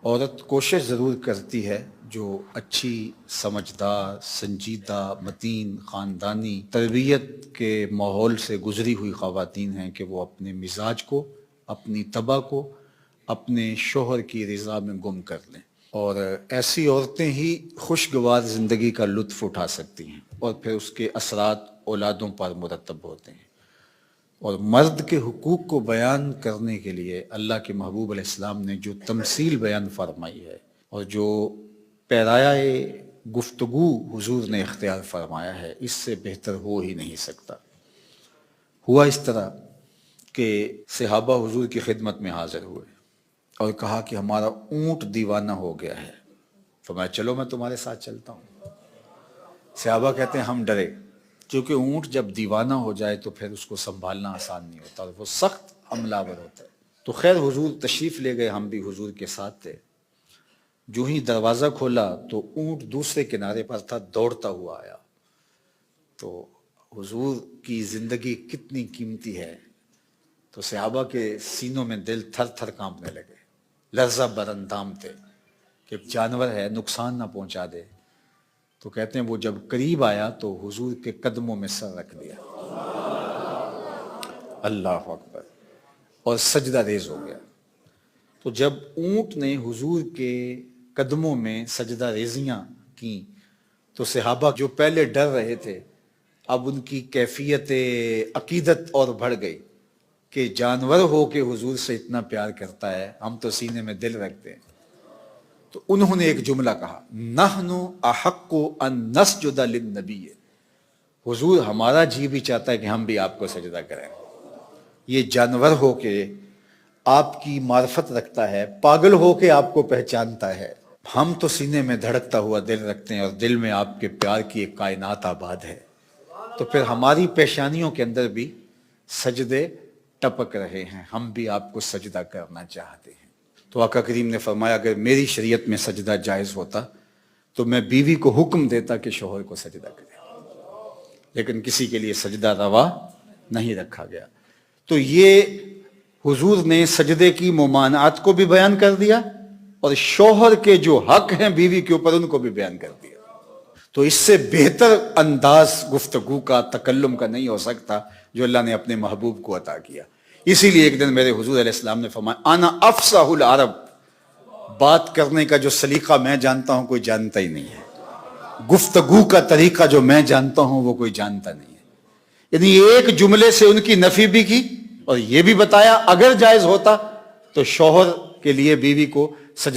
عورت کوشش ضرور کرتی ہے جو اچھی سمجھدار سنجیدہ متین خاندانی تربیت کے ماحول سے گزری ہوئی خواتین ہیں کہ وہ اپنے مزاج کو اپنی طبع کو اپنے شوہر کی رضا میں گم کر لیں، اور ایسی عورتیں ہی خوشگوار زندگی کا لطف اٹھا سکتی ہیں اور پھر اس کے اثرات اولادوں پر مرتب ہوتے ہیں۔ اور مرد کے حقوق کو بیان کرنے کے لیے اللہ کے محبوب علیہ السلام نے جو تمثیل بیان فرمائی ہے اور جو پیرایہ گفتگو حضور نے اختیار فرمایا ہے، اس سے بہتر ہو ہی نہیں سکتا۔ ہوا اس طرح کہ صحابہ حضور کی خدمت میں حاضر ہوئے اور کہا کہ ہمارا اونٹ دیوانہ ہو گیا ہے۔ فرمایا چلو میں تمہارے ساتھ چلتا ہوں۔ صحابہ کہتے ہیں ہم ڈرے، چونکہ اونٹ جب دیوانہ ہو جائے تو پھر اس کو سنبھالنا آسان نہیں ہوتا اور وہ سخت حملہ آور ہوتا ہے۔ تو خیر حضور تشریف لے گئے، ہم بھی حضور کے ساتھ تھے۔ جو ہی دروازہ کھولا تو اونٹ دوسرے کنارے پر تھا، دوڑتا ہوا آیا۔ تو حضور کی زندگی کتنی قیمتی ہے، تو صحابہ کے سینوں میں دل تھر تھر کانپنے لگے، لرزہ بر اندام تھے کہ جانور ہے نقصان نہ پہنچا دے۔ تو کہتے ہیں وہ جب قریب آیا تو حضور کے قدموں میں سر رکھ دیا، اللہ اکبر، اور سجدہ ریز ہو گیا۔ تو جب اونٹ نے حضور کے قدموں میں سجدہ ریزیاں کیں تو صحابہ جو پہلے ڈر رہے تھے، اب ان کی کیفیت عقیدت اور بڑھ گئی کہ جانور ہو کے حضور سے اتنا پیار کرتا ہے، ہم تو سینے میں دل رکھتے ہیں۔ تو انہوں نے ایک جملہ کہا، نحن احق ان نسجد للنبی، حضور ہمارا جی بھی چاہتا ہے کہ ہم بھی آپ کو سجدہ کریں۔ یہ جانور ہو کے آپ کی معرفت رکھتا ہے، پاگل ہو کے آپ کو پہچانتا ہے، ہم تو سینے میں دھڑکتا ہوا دل رکھتے ہیں اور دل میں آپ کے پیار کی ایک کائنات آباد ہے۔ تو پھر ہماری پیشانیوں کے اندر بھی سجدے ٹپک رہے ہیں، ہم بھی آپ کو سجدہ کرنا چاہتے ہیں۔ تو آقا کریم نے فرمایا اگر میری شریعت میں سجدہ جائز ہوتا تو میں بیوی کو حکم دیتا کہ شوہر کو سجدہ کرے، لیکن کسی کے لیے سجدہ روا نہیں رکھا گیا۔ تو یہ حضور نے سجدے کی ممانعت کو بھی بیان کر دیا اور شوہر کے جو حق ہیں بیوی کے اوپر ان کو بھی بیان کر دیا۔ تو اس سے بہتر انداز گفتگو کا تکلم کا نہیں ہو سکتا جو اللہ نے اپنے محبوب کو عطا کیا۔ اسی لیے ایک دن میرے حضور علیہ السلام نے فرمایا انا افصح العرب، بات کرنے کا جو سلیقہ میں جانتا ہوں کوئی جانتا ہی نہیں ہے، گفتگو کا طریقہ جو میں جانتا ہوں وہ کوئی جانتا نہیں ہے۔ یعنی ایک جملے سے ان کی نفی بھی کی اور یہ بھی بتایا اگر جائز ہوتا تو شوہر کے لیے بیوی کو